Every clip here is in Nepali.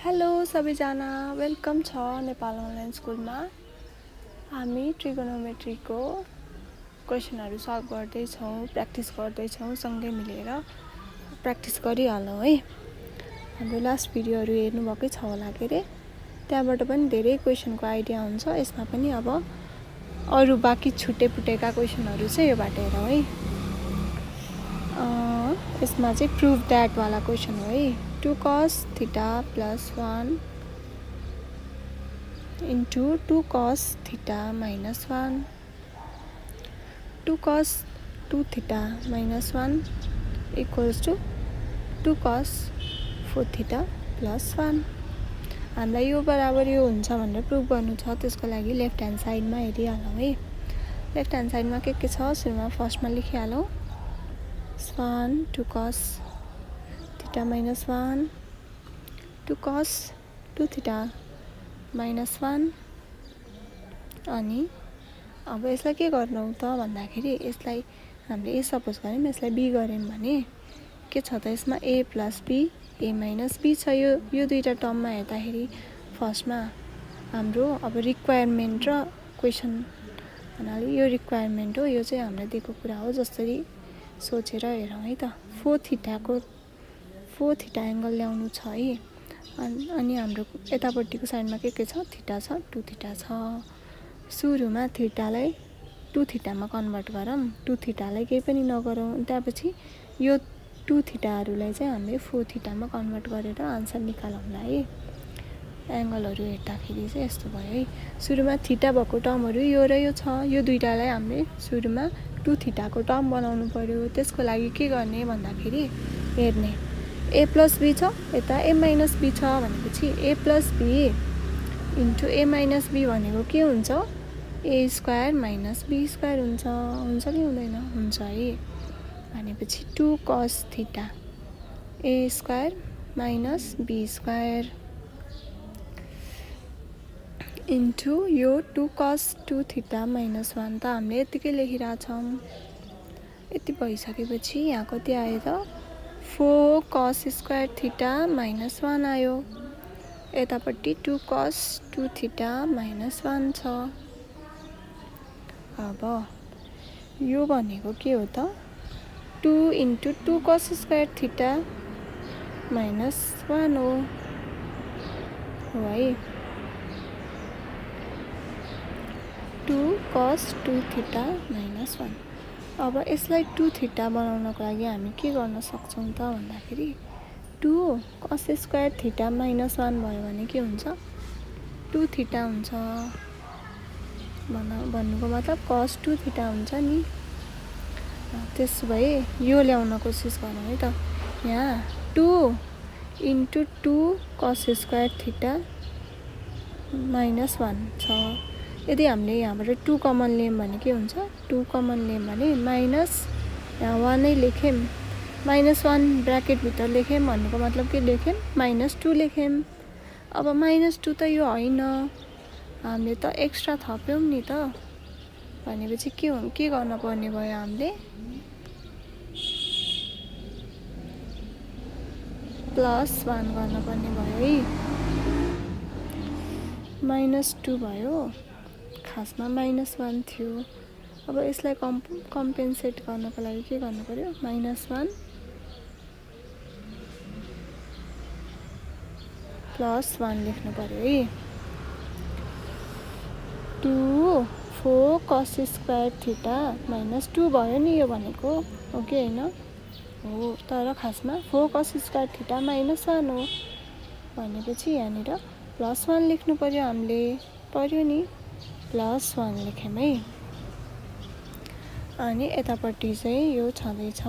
हेलो सबैजना, वेलकम छ नेपाल अनलाइन स्कुलमा। हामी ट्रिगोनोमेट्रीको क्वेसनहरू सल्भ गर्दैछौँ, प्र्याक्टिस गर्दैछौँ। सँगै मिलेर प्र्याक्टिस गरिहालौँ है। हाम्रो लास्ट भिडियोहरू हेर्नुभएकै छ होला के अरे, त्यहाँबाट पनि धेरै क्वेसनको आइडिया हुन्छ। यसमा पनि अब अरू बाँकी छुटेपुटेका क्वेसनहरू चाहिँ योबाट हेरौँ है। यसमा चाहिँ प्रुभ द्याट वाला क्वेसन हो है। 2 cos theta plus 1 into 2 cos theta minus 1. 2 cos 2 theta minus 1 equals to 2 cos 4 theta plus 1. हामीलाई यो बराबर यो हुन्छ भनेर प्रुभ गर्नु छ। त्यसको लागि लेफ्ट ह्यान्ड साइडमा हेरिहालौँ है। लेफ्ट ह्यान्ड साइडमा के छ सुरुमा फर्स्टमा लेखिहालौँ। 1 2 cos theta minus 1 2 cos 2 theta minus 1 अनि अब यसलाई के गर्नु त भन्दाखेरि यसलाई हामीले ए सपोज गऱ्यौँ, यसलाई बी गऱ्यौँ भने के छ त यसमा A plus B A minus B छ। यो दुईटा टर्ममा हेर्दाखेरि फर्स्टमा हाम्रो अब रिक्वायरमेन्ट र क्वेसन भन्नाले यो रिक्वायरमेन्ट हो, यो चाहिँ हामीलाई दिएको कुरा हो। जसरी सोचेर हेरौँ है त। 4 थीटा एङ्गल ल्याउनु छ है। अनि हाम्रो यतापट्टिको साइडमा के छ थीटा छ, 2 थीटा छ। सुरुमा थीटालाई 2 थीटामा कन्भर्ट गरौँ, 2 थीटालाई केही पनि नगरौँ। त्यसपछि यो 2 थीटाहरूलाई चाहिँ हामीले 4 थीटामा कन्भर्ट गरेर आन्सर निकालौँला है। एङ्गलहरू हेर्दाखेरि चाहिँ यस्तो भयो है। सुरुमा थीटा भएको टर्महरू यो र यो छ। यो दुईटालाई हामीले सुरुमा 2 थीटाको टर्म बनाउनु पर्यो। त्यसको लागि के गर्ने भन्दाखेरि हेर्ने ए प्लस बी छ, यता ए माइनस बी छ भनेपछि A plus B into A minus B भनेको के हुन्छ? A square minus B square हुन्छ कि हुँदैन? हुन्छ है। भनेपछि 2 cos theta A square minus B square into यो 2 cos 2 थीटा माइनस 1 त हामीले यतिकै लेखिरहेछौँ। यति भइसकेपछि यहाँ कति आयो त 4 cos स्क्वायर थीटा माइनस 1 आयो। यतापट्टि 2 cos 2 थीटा माइनस 1 छ। अब यो भनेको के हो त 2 into 2 cos square theta minus 1 हो है। 2 cos 2 थीटा माइनस 1। अब यसलाई 2 थीटा बनाउनको लागि हामी के गर्न सक्छौँ त भन्दाखेरि 2 cos स्क्वायर थीटा माइनस 1 भयो भने के हुन्छ? 2 थीटा हुन्छ। भन्नुको मतलब cos 2 थीटा हुन्छ नि। त्यसो भए यो ल्याउन कोसिस गरौँ है त। यहाँ 2 into 2 cos square theta minus 1 छ। यदि हामीले यहाँबाट 2 कमन लियौँ भने के हुन्छ? 2 कमन लियौँ भने माइनस यहाँ 1 नै लेख्यौँ, माइनस 1 ब्राकेटभित्र लेख्यौँ भन्नुको मतलब के लेख्यौँ? माइनस 2 लेख्यौँ। अब माइनस 2 त यो होइन, हामीले त एक्स्ट्रा थप्यौँ नि त। भनेपछि के गर्न पर्ने भयो? हामीले प्लस 1 गर्न पर्ने भयो है। माइनस 2 भयो, खासमा माइनस 1 थियो। अब यसलाई कम्पेन्सेट गर्नको लागि के गर्नु पर्यो? माइनस 1 प्लस 1 लेख्नु पर्यो है। 2 4 cos स्क्वायर थीटा माइनस 2 भयो नि यो भनेको, हो कि होइन? हो, तर खासमा 4 cos स्क्वायर थीटा माइनस 1 हो। भनेपछि यहाँनिर प्लस 1 लेख्नु पर्यो हामीले। पर्यो नि, प्लस 1 लेख्यौँ है। अनि यतापट्टि चाहिँ यो छँदैछ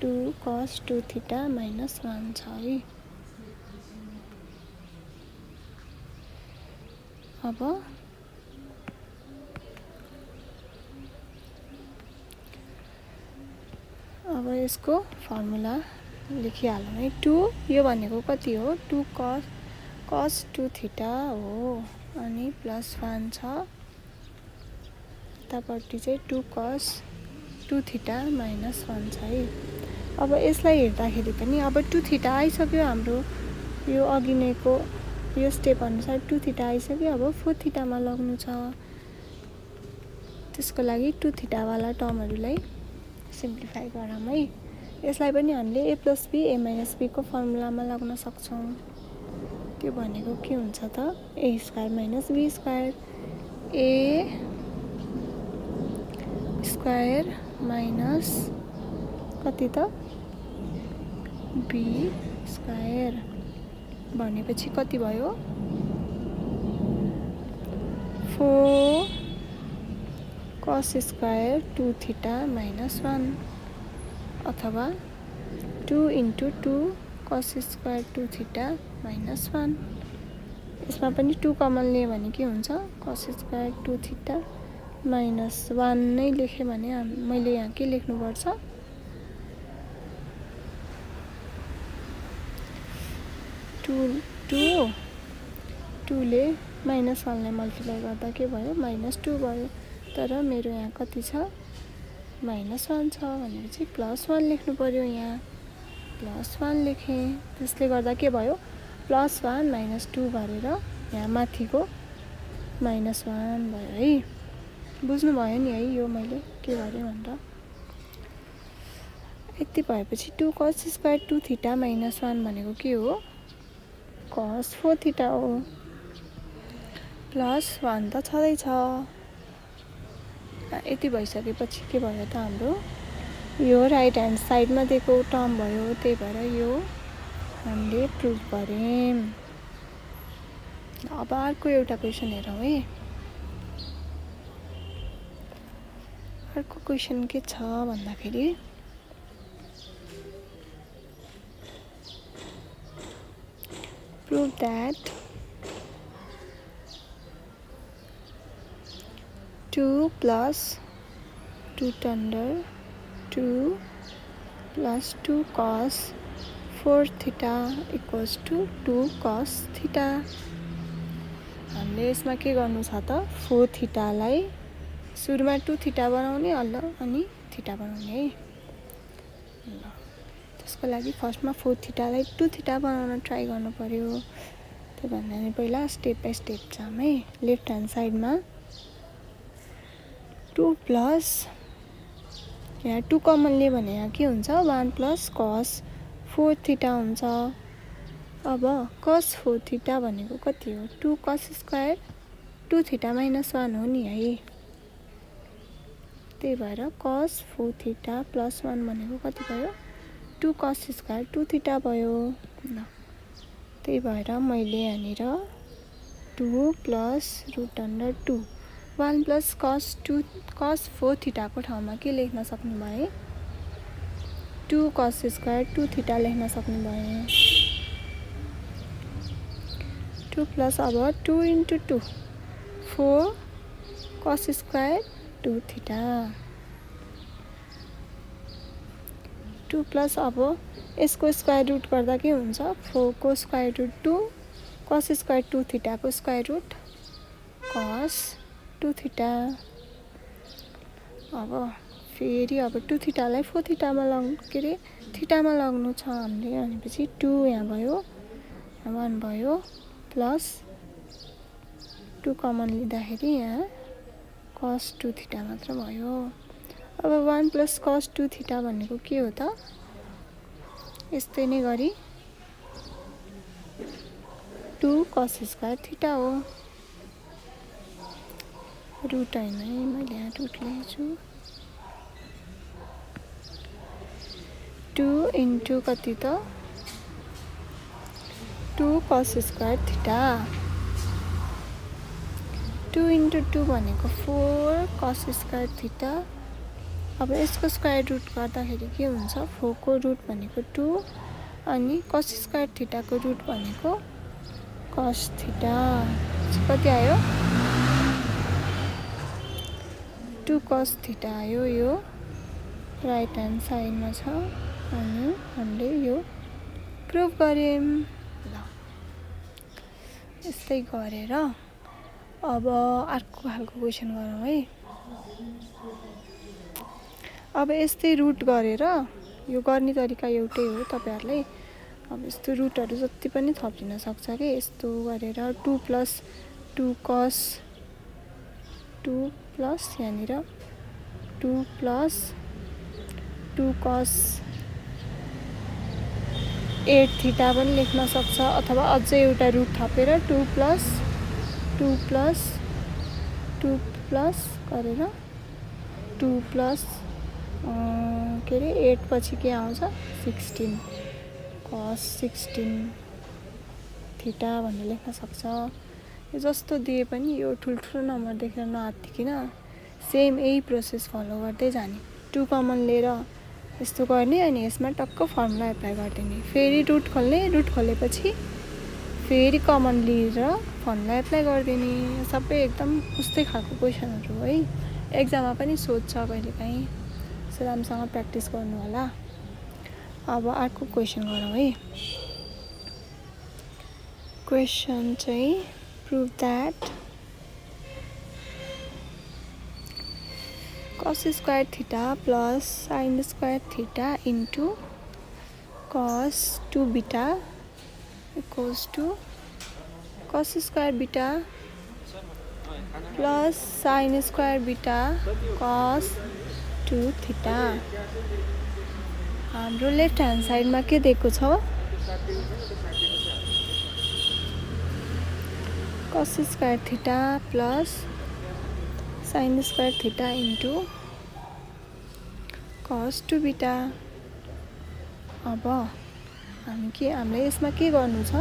2 cos 2 थीटा माइनस 1 छ है। अब यसको फर्मुला लेखिहालौँ है। 2 यो भनेको कति हो? 2 cos 2 थीटा हो। अनि प्लस 1 छ, यतापट्टि चाहिँ 2 cos 2 थीटा माइनस 1 छ है। अब यसलाई हेर्दाखेरि पनि अब 2 थीटा आइसक्यो हाम्रो यो अघि नैको यो स्टेप अनुसार 2 थीटा आइसक्यो। अब 4 थीटामा लग्नु छ। त्यसको लागि 2 थीटावाला टर्महरूलाई सिम्प्लिफाई गरौँ है। यसलाई पनि हामीले a + b a - b को फर्मुलामा लाग्न सक्छौँ। त्यो भनेको के हुन्छ त a² - b² a² माइनस कति त b² भनेपछि कति भयो 4 cos² 2 थीटा माइनस 1 अथवा 2 × 2 cos² 2 थीटा माइनस 1। यसमा पनि 2 कमन लिए भने के हुन्छ cos² 2 थीटा माइनस 1 नै लेखेँ भने मैले यहाँ के लेख्नुपर्छ 2 ले माइनस 1 लाई मल्टिप्लाई गर्दा के भयो -2 भयो। तर मेरो यहाँ कति छ -1 छ भनेपछि +1 लेख्नु पर्यो। यहाँ +1 लेखेँ। त्यसले गर्दा के भयो +1 - 2 गरेर यहाँ माथिको -1 भयो है। बुझ्नु भयो नि है यो मैले के गरेँ भनेर। यति भएपछि 2 cos² 2 थीटा माइनस 1 भनेको के हो cos 4 थीटा हो। +1 त छँदैछ। यति भइसकेपछि के भयो त हाम्रो यो राइट ह्यान्ड साइडमा दिएको टर्म भयो। त्यही भएर यो हामीले प्रुभ गऱ्यौँ। अब अर्को एउटा क्वेसन हेरौँ है। अर्को क्वेसन के छ भन्दाखेरि prove that 2 + root under 2 + 2 cos 4 theta equals to 2 cos theta। हामीले यसमा के गर्नु छ त 4 थीटालाई सुरुमा 2 थीटा बनाउने अनि थीटा बनाउने है। त्यसको लागि फर्स्टमा 4 थीटालाई 2 थीटा बनाउन ट्राई गर्नु पर्यो। त्यो भन्दा पहिला स्टेप बाइ स्टेप जाम है। लेफ्ट ह्यान्ड साइडमा 2 प्लस यहाँ 2 कमन लिए भने यहाँ के हुन्छ 1 + cos 4 थीटा हुन्छ। अब cos 4 थीटा भनेको कति हो 2 cos² 2 थीटा माइनस 1 हो नि है। त्यही भएर cos 4 थीटा + 1 भनेको कति भयो 2 cos² 2 थीटा भयो। त्यही भएर मैले यहाँनिर 2 + √2 1 + cos 4 थीटाको ठाउँमा के लेख्न सक्नु भए 2 cos² 2 थीटा लेख्न सक्नु भए। 2 प्लस अब 2 × 2 4 cos² 2 थीटा 2 प्लस अब यसको स्क्वायर रुट गर्दा के हुन्छ 4 को स्क्वायर रुट 2 cos² 2 थीटाको स्क्वायर रुट cos 2 थीटा। अब फेरि अब 2 थीटालाई 4 थीटामा थीटामा लाग्नु छ हामीले भनेपछि 2 यहाँ भयो 1 भयो प्लस 2 कमन लिँदाखेरि यहाँ cos 2 थीटा मात्र भयो। अब 1 + cos 2 थीटा भनेको के हो त यस्तै नै गरी 2 cos² थीटा हो। रुट होइन है मैले यहाँ रुट लेखेछु 2 × कति त 2 cos² थीटा 2 × 2 भनेको 4 cos² थीटा। अब यसको स्क्वायर रुट गर्दाखेरि के हुन्छ 4 को रुट भनेको 2 अनि cos² थीटाको रुट भनेको cos थीटा। कति आयो 2 cos थीटा आयो। यो राइट ह्यान्ड साइडमा छ अनि हामीले यो प्रुभ गऱ्यौँ। ल यस्तै गरेर अब अर्को खालको क्वेसन गरौँ है। अब यस्तै रुट गरेर यो गर्ने तरिका एउटै हो। तपाईहरुलाई अब यस्तो रुटहरू जति पनि थपिन सक्छ कि यस्तो गरेर 2 + 2 cos 2 प्लस यहाँनिर 2 + 2 cos 8 थीटा पनि लेख्न सक्छ अथवा अझै एउटा रुट थपेर 2 + 2 + 2 प्लस गरेर 2 + के अरे 8 पछि के आउँछ 16 cos 16 थीटा भनेर लेख्न सक्छ। यो जस्तो दिए पनि यो ठुल्ठुलो नम्बर देखेर नआत्तिकिन सेम यही प्रोसेस फलो गर्दै जाने। 2 कमन लिएर यस्तो गर्ने अनि यसमा टक्क फर्मुला एप्लाई गरिदिने। फेरि रुट खोल्ने, रुट खोलेपछि फेरि कमन लिएर फर्मुला एप्लाई गरिदिने। सबै एकदम उस्तै खालको क्वेसनहरू हो है, एक्जाममा पनि सोध्छ कहिलेकाहीँ, सो राम्रोसँग प्र्याक्टिस गर्नु होला। अब अर्को क्वेसन गरौँ है। क्वेसन चाहिँ prove that cos square theta plus sin square theta into cos 2 beta equals to cos square beta plus sin square beta cos 2 theta. हाम्रो लेफ्ट ह्यान्ड साइडमा के दिएको छ cos square theta plus sin square theta into cos 2 beta. अब हामीलाई यसमा के गर्नु छ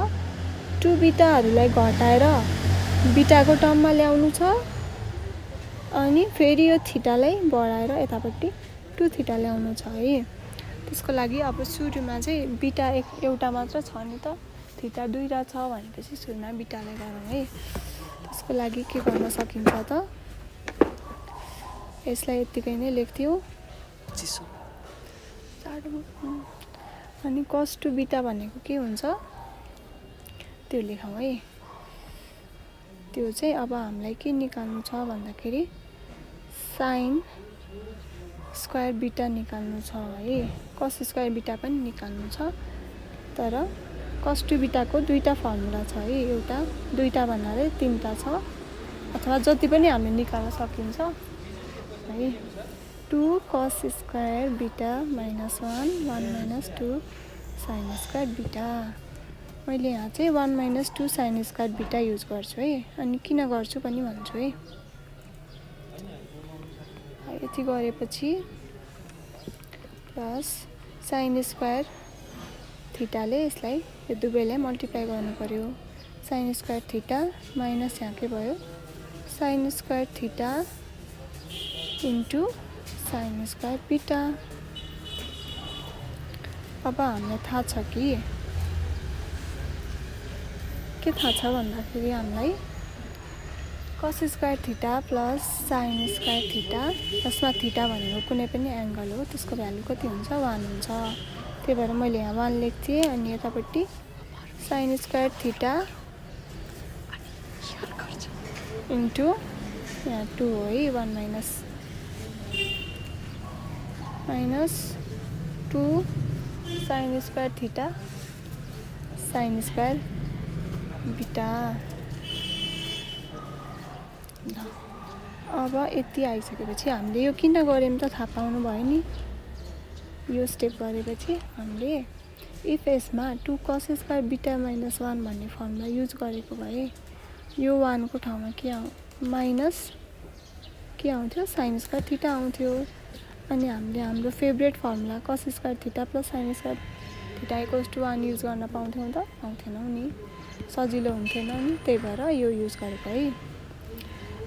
2 बीटाहरूलाई घटाएर बीटाको टर्ममा ल्याउनु छ अनि फेरि यो थीटालाई बढाएर यतापट्टि 2 थीटा ल्याउनु छ है। त्यसको लागि अब सुरुमा चाहिँ बीटा एउटा मात्र छ नि त, थीटा दुईटा छ भनेपछि सुरुमा बीटालाई गरौँ है। त्यसको लागि के गर्न सकिन्छ त, यसलाई यतिकै नै लेख्थ्यौँ अनि cos 2 बीटा भनेको के हुन्छ त्यो लेखौँ है। त्यो चाहिँ अब हामीलाई के निकाल्नु छ भन्दाखेरि sin स्क्वायर बीटा निकाल्नु छ है। cos स्क्वायर बीटा पनि निकाल्नु छ, तर cos 2 बीटाको दुईटा फर्मुला छ है, एउटा दुईटा भन्नाले तीनटा छ अथवा जति पनि हामीले निकाल्न सकिन्छ है। 2 cos square beta -1 1 - 2 sin square beta. मैले यहाँ चाहिँ 1 - 2 sin स्क्वायर बीटा युज गर्छु है। अनि किन गर्छु पनि भन्छु है। यति गरेपछि प्लस sin स्क्वायर थीटाले यसलाई यो दुवैलाई मल्टिप्लाई गर्नु पर्यो। sin स्क्वायर थीटा माइनस यहाँ के भयो sin square theta into sin square beta. अब हामीलाई थाहा छ कि के थाहा छ भन्दाखेरि हामीलाई cos square theta plus sin square theta, जसमा थीटा भनेको कुनै पनि एङ्गल हो, त्यसको भ्यालु कति हुन्छ 1 हुन्छ। त्यही भएर मैले यहाँ 1 लेख्थेँ अनि यतापट्टि sin स्क्वायर थीटा इन्टु यहाँ 2 हो है, 1 minus 2 sin square theta sin square beta. अब यति आइसकेपछि हामीले यो किन गऱ्यौँ त थाहा पाउनु भयो नि। यो स्टेप गरेपछि हामीले इफ यसमा 2 cos स्क्वायर बीटा -1 भन्ने फर्मुला युज गरेको भए यो 1 को ठाउँमा के माइनस के आउँथ्यो sin स्क्वायर थीटा आउँथ्यो। अनि हामीले हाम्रो favourite formula cos square theta plus sin square theta equals to 1 use गर्न पाउँथ्यौँ त, पाउँथेनौँ नि, सजिलो हुन्थेन नि, त्यही भएर यो युज गरेको है।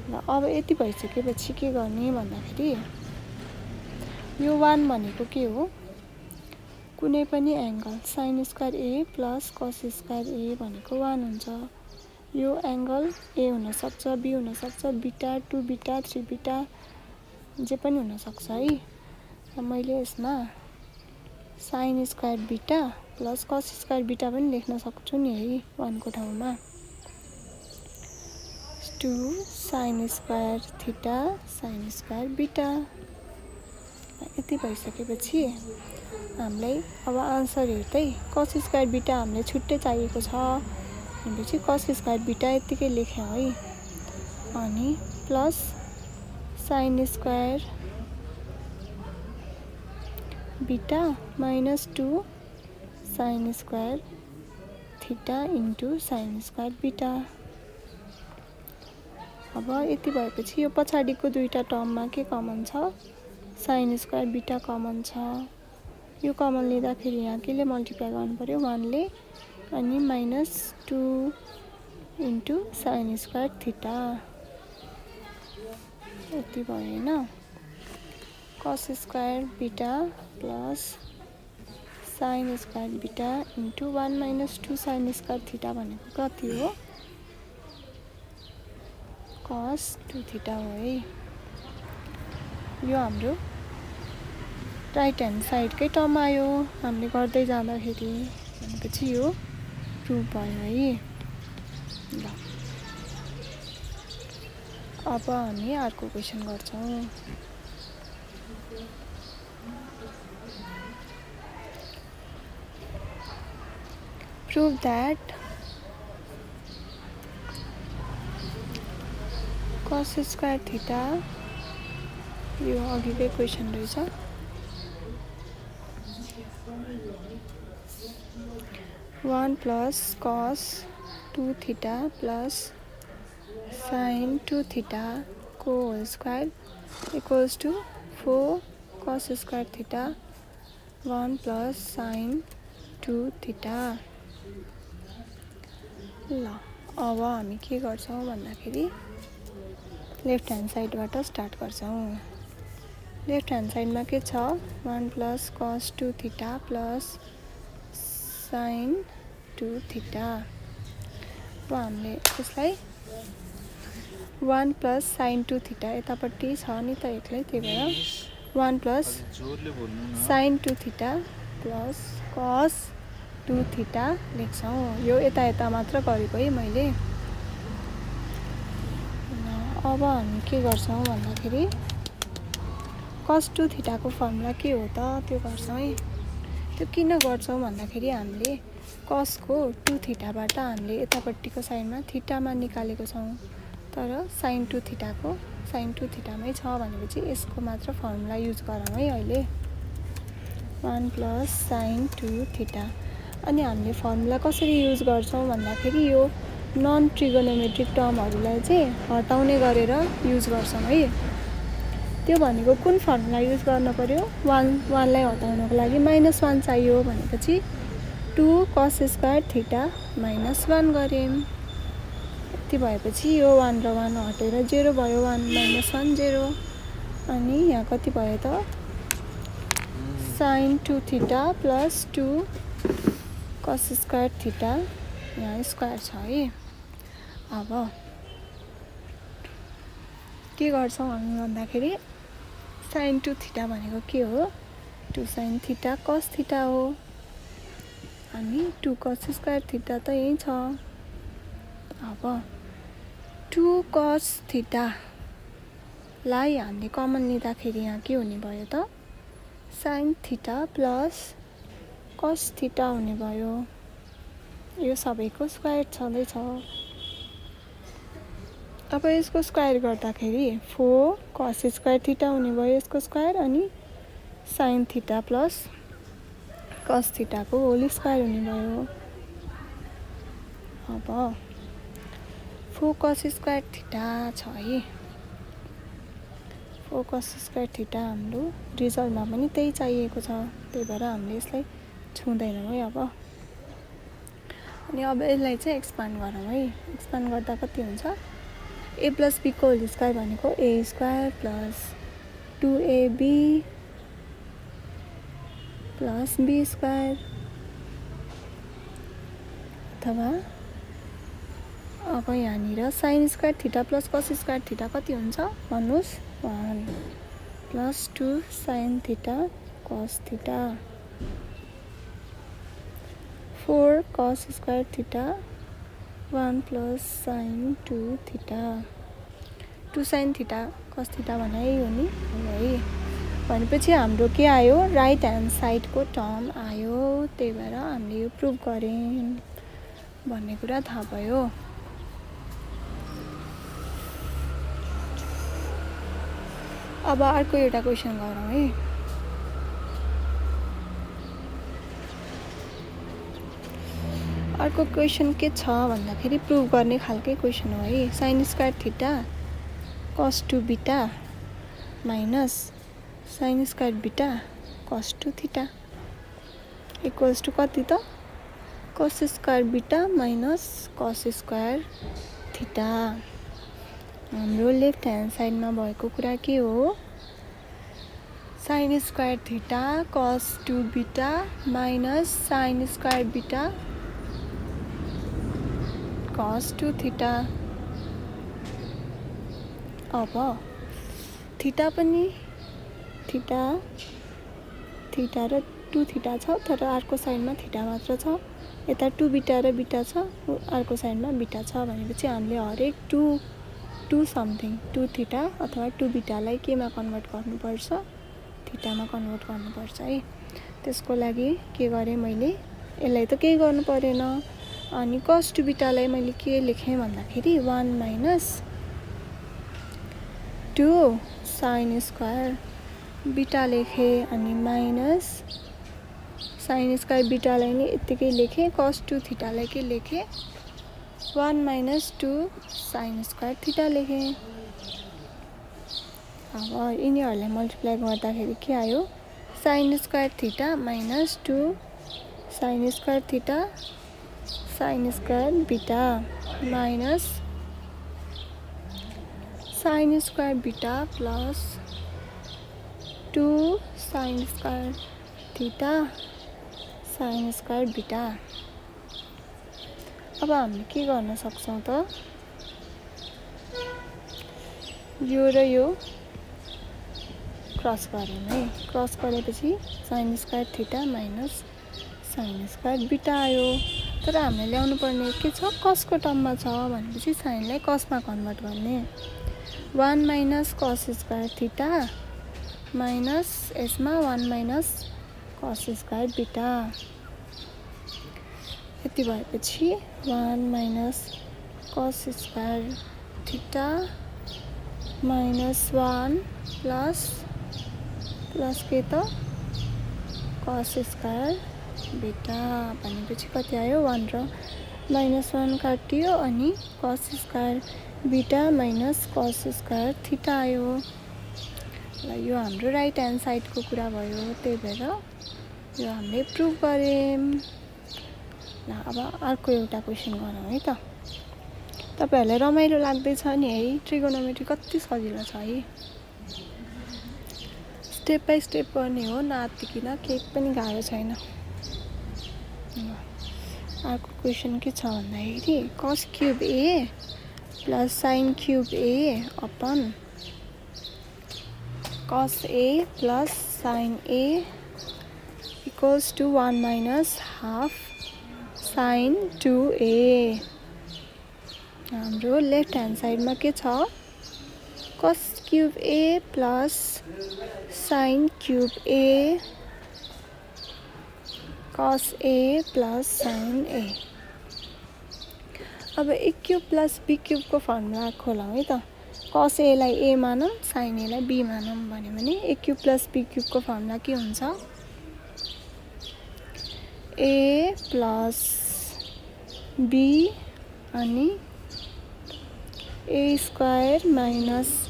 ल अब यति भइसकेपछि के गर्ने भन्दाखेरि यो 1 भनेको के हो कुनै पनि angle sin square a plus cos square a भनेको 1 हुन्छ। यो एङ्गल a हुनसक्छ, b हुनसक्छ, बीटा 2 बीटा 3 बीटा जे पनि हुनसक्छ है। र मैले यसमा sin square beta plus cos square beta पनि लेख्न सक्छु नि है 1 को ठाउँमा। 2 sin square theta sin square beta. यति भइसकेपछि हामीलाई अब आन्सर हेर्दै कस स्क्वायर बिटा हामीलाई छुट्टै चाहिएको छ भनेपछि कस स्क्वायर बिटा यतिकै लेख्यौँ है। अनि प्लस साइन स्क्वायर बिटा -2 sine square theta into sine square बिटा। अब यति भएपछि यो पछाडिको दुईटा टर्ममा के कमन छ, साइन स्क्वायर बिटा कमन छ। यो कमन लिँदाखेरि यहाँ केले मल्टिप्लाई गर्नु पर्यो, 1 ले, अनि -2 इन्टु साइन स्क्वायर थीटा यति भयो हैन। कस स्क्वायर बिटा प्लस साइन स्क्वायर बिटा इन्टु 1 - 2 साइन स्क्वायर थीटा भनेको कति हो, cos 2 थीटा हो है। यो हाम्रो राइट ह्यान्ड साइडकै टर्म आयो हामीले गर्दै जाँदाखेरि, भनेपछि यो प्रुभ भयो है। ल अब हामी अर्को क्वेसन गर्छौँ। Prove that cos square theta, यो अघिकै क्वेसन रहेछ, 1 plus cos 2 theta plus sine 2 theta को whole square equals to 4 cos square theta 1 plus sine 2 theta. ल अब हामी के गर्छौँ भन्दाखेरि लेफ्ट ह्यान्ड साइडबाट स्टार्ट गर्छौँ। लेफ्ट ह्यान्ड साइडमा के छ, 1 plus cos 2 theta plus sine 2 theta. अब हामीले यसलाई 1 प्लस साइन 2 थीटा यतापट्टि छ नि त एक्लै, त्यही भएर 1 plus sine 2 theta plus cos 2 theta लेख्छौँ। यो यता मात्र गरेको है मैले। अब हामी के गर्छौँ भन्दाखेरि cos 2 थीटाको फर्मुला के हो त त्यो गर्छौँ है। त्यो किन गर्छौँ भन्दाखेरि हामीले cosको 2 थीटाबाट हामीले यतापट्टिको साइडमा थीटामा निकालेको छौँ, तर साइन 2 थीटाको साइन 2 थीटामै छ भनेपछि यसको मात्र फर्मुला युज गरौँ है अहिले, 1 प्लस साइन 2 थीटा। अनि हामीले फर्मुला कसरी युज गर्छौँ भन्दाखेरि यो नन ट्रिगोनोमेट्रिक टर्महरूलाई चाहिँ हटाउने गरेर युज गर्छौँ है। त्यो भनेको कुन फर्मुला युज गर्न पर्यो, 1 लाई हटाउनको लागि -1 चाहियो भनेपछि 2 cos स्क्वायर थीटा -1 गरेँ। यति भएपछि यो 1 र 1 हटेर 0 भयो, 1 - 1 0। अनि यहाँ कति भयो त, sine 2 theta plus 2 cos square theta, यहाँ स्क्वायर छ है। अब के गर्छौँ हामी भन्दाखेरि साइन 2 थीटा भनेको के हो, 2 साइन थीटा cos थीटा हो। अनि 2 cos स्क्वायर थीटा त यही छ। अब 2 cos थीटालाई हामीले कमन लिँदाखेरि यहाँ के हुने भयो त, sign theta plus cos theta हुने भयो। यो सबैको स्क्वायर छँदैछ। अब यसको स्क्वायर गर्दाखेरि 4 cos स्क्वायर थीटा हुने भयो यसको स्क्वायर, अनि साइन थीटा प्लस cos थीटाको होल स्क्वायर हुने भयो। अब 4 cos स्क्वायर थीटा छ है। 4 cos स्क्वायर थीटा हाम्रो रिजल्टमा पनि त्यही चाहिएको छ, त्यही भएर हामीले यसलाई छुँदैनौँ है। अनि अब यसलाई चाहिँ एक्सपान्ड गरौँ है। एक्सपान्ड गर्दा कति हुन्छ, a प्लस b को होल स्क्वायर भनेको a square plus 2ab plus b square, अथवा अब यहाँनिर sine square theta plus cos square theta कति हुन्छ भन्नुहोस्, 1 plus 2 sine theta cos theta, 4 cos square theta 1 plus sine 2 theta, 2 sine theta cos theta भने यही हो नि है। भनेपछि हाम्रो के आयो, राइट ह्यान्ड साइडको टर्म आयो। त्यही भएर हामीले यो प्रुभ गऱ्यौँ भन्ने कुरा थाहा भयो। अब अर्को एउटा क्वेसन गरौँ है। अर्को क्वेसन के छ भन्दाखेरि प्रुभ गर्ने खालकै क्वेसन हो है। साइन स्क्वायर थीटा कस 2 beta minus sine square beta कस 2 थीटा इक्वल्स टु कति त, cos square beta minus cos square theta. हाम्रो लेफ्ट ह्यान्ड साइडमा भएको कुरा के हो, साइन स्क्वायर थीटा कस 2 beta minus sine square beta कस 2 थीटा। अब थीटा पनि थीटा र 2 थीटा छ, तर अर्को साइडमा थीटा मात्र छ। यता 2 बीटा र बीटा छ, अर्को साइडमा बीटा छ। भनेपछि हामीले हरेक 2 समथिङ 2 थीटा अथवा 2 बीटालाई केमा कन्भर्ट गर्नुपर्छ, थीटामा कन्भर्ट गर्नुपर्छ है। त्यसको लागि के गरेँ मैले, यसलाई त केही गर्नु परेन। अनि कस 2 बीटालाई मैले के लेखेँ भन्दाखेरि 1 माइनस 2 साइन स्क्वायर बीटा लेखेँ, अनि माइनस साइन स्क्वायर बीटालाई नै यत्तिकै लेखेँ। कस 2 थीटालाई के लेखेँ, 1 माइनस 2 साइन स्क्वायर थीटा लेखेँ। अब यिनीहरूलाई मल्टिप्लाई गर्दाखेरि के आयो, sine square theta minus 2 sine square theta sine square beta minus sine square beta plus 2 sine square theta sine square beta. अब हामीले के गर्न सक्छौँ त, यो र यो क्रस गऱ्यौँ है। क्रस गरेपछि sine square theta minus sine square beta आयो। तर हामीले ल्याउनु पर्ने के छ, कसको टर्ममा छ भनेपछि साइनलाई कसमा कन्भर्ट गर्ने। 1 minus cos square theta minus यसमा 1 माइनस कस स्क्वायर बीटा। यति भएपछि 1 minus cos square theta minus 1 plus के त कस स्क्वायर बीटा। भनेपछि कति आयो, 1 र -1 काटियो अनि cos square beta minus cos square theta आयो। ल यो हाम्रो राइट ह्यान्ड साइडको कुरा भयो। त्यही भएर यो हामीले प्रुभ गऱ्यौँ। ल अब अर्को एउटा क्वेसन गरौँ है त। तपाईहरूलाई रमाइलो लाग्दैछ नि है, ट्रिगोनोमेट्री कति सजिलो छ है। स्टेप बाई स्टेप गर्ने हो, नआत्तिकिन, केही पनि गाह्रो छैन। अर्को क्वेसन के छ भन्दाखेरि cos cube A plus sine cube A upon cos A plus sine A equals to 1 minus half sine 2a। हाम्रो लेफ्ट ह्यान्ड साइडमा के छ, cos cube A plus sine cube A cos A plus sine A. अब ए क्युब प्लस बी क्युबको फर्मुला खोलौँ है त। कस एलाई ए मानौँ, साइन एलाई बी मानौँ भन्यो भने ए क्युब प्लस बी क्युबको फर्मुला के हुन्छ, ए प्लस बी अनि A square minus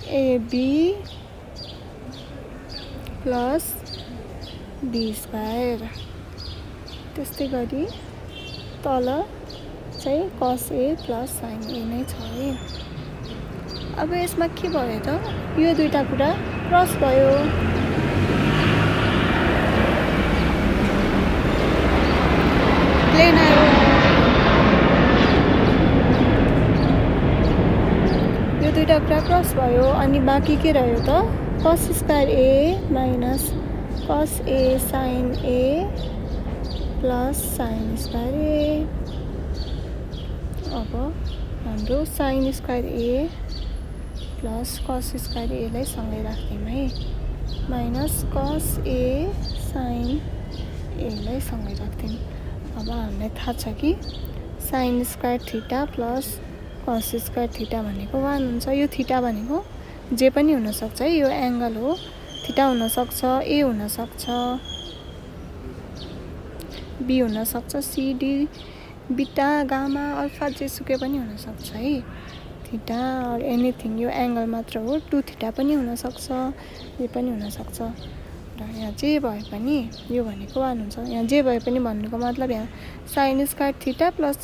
AB plus B square. त्यस्तै गरी तल चाहिँ कस ए प्लस साइन ए नै छ है। अब यसमा के भयो त, यो दुईटा कुरा क्रस भयो। प्लेन आयो, यो दुईटा कुरा क्रस भयो। अनि बाँकी के रह्यो त, कस स्क्वायर ए माइनस कस ए साइन ए प्लस साइन स्क्वायर ए। अब हाम्रो साइन स्क्वायर ए प्लस कस स्क्वायर एलाई सँगै राख्यौँ है। माइनस कस ए साइन एलाई सँगै राख्दिउँ। अब हामीलाई थाहा छ कि sine square theta plus cos square theta भनेको 1 हुन्छ। यो थीटा भनेको जे पनि हुनसक्छ है, यो एङ्गल हो। थीटा हुनसक्छ, ए हुनसक्छ, बी हुनसक्छ, C D beta gamma alpha जेसुकै पनि हुनसक्छ है। थीटा और एनिथिङ यो एङ्गल मात्र हो। 2 थीटा पनि हुनसक्छ, जे पनि हुनसक्छ। र यहाँ जे भए पनि यो भनेको 1 हुन्छ। यहाँ जे भए पनि भन्नुको मतलब यहाँ sine square theta plus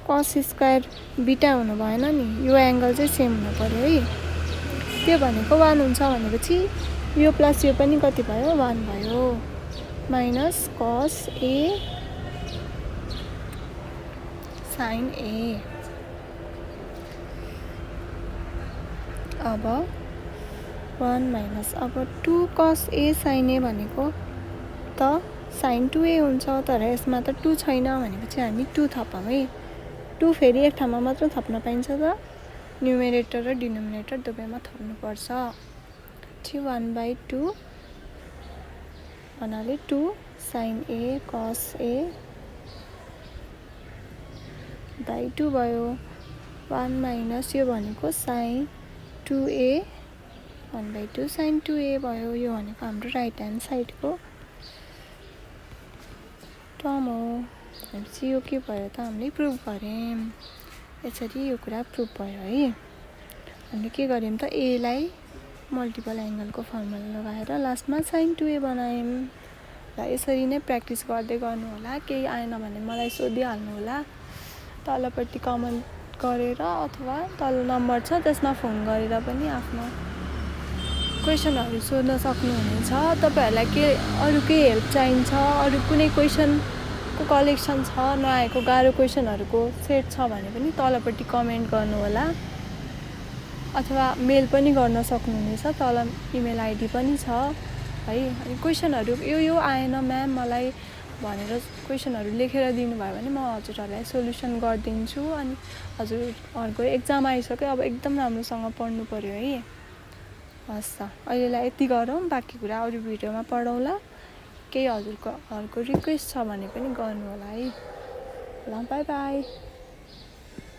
cos square beta हुनु भएन नि, यो एङ्गल चाहिँ सेम हुनु पर्यो है। त्यो भनेको 1 हुन्छ भनेपछि यो प्लस यो पनि कति भयो, 1 भयो। Minus cos A sign A. अब 1 माइनस अब 2 कस ए साइन ए भनेको त साइन 2a हुन्छ, तर यसमा त 2 छैन भनेपछि हामी 2 थपौँ है। 2 फेरि एक ठाउँमा मात्र थप्न पाइन्छ त, न्युमेरेटर र डिनोमिनेटर दुवैमा थप्नुपर्छ। 1/2 भन्नाले 2 sign A cos A by 2 भयो। 1 माइनस यो भनेको साइन 2a 1/2 साइन 2a भयो। यो भनेको हाम्रो राइट ह्यान्ड साइडको टर्म हो। भनेपछि यो के भयो त, हामीले प्रुभ गऱ्यौँ। यसरी यो कुरा प्रुभ भयो है। हामीले के गर्यौँ त, एलाई मल्टिपल एङ्गलको फर्मुला लगाएर लास्टमा साइन 2a बनायौँ। र यसरी नै प्र्याक्टिस गर्दै गर्नु होला। केही आएन भने मलाई सोधिहाल्नु होला, तलपट्टि कमेन्ट गरेर अथवा तल नम्बर छ त्यसमा फोन गरेर पनि आफ्नो क्वेसनहरू सोध्न सक्नुहुनेछ। तपाईँहरूलाई के अरू केही हेल्प चाहिन्छ, अरू कुनै क्वेसनको कलेक्सन छ, नआएको गाह्रो क्वेसनहरूको सेट छ भने पनि तलपट्टि कमेन्ट गर्नु होला, अथवा मेल पनि गर्न सक्नुहुनेछ। तल इमेल आइडी पनि छ है। अनि क्वेसनहरू यो आएन म्याम मलाई भनेर क्वेसनहरू लेखेर दिनुभयो भने म हजुरहरूलाई सोल्युसन गरिदिन्छु। अनि हजुरहरूको एक्जाम आइसक्यो, अब एकदम राम्रोसँग पढ्नु पर्यो है। हस् त, अहिलेलाई यति गरौँ, बाँकी कुरा अरू भिडियोमा पढौँला। केही हजुरहरूको रिक्वेस्ट छ भने पनि गर्नु होला है। ल बाई बाई।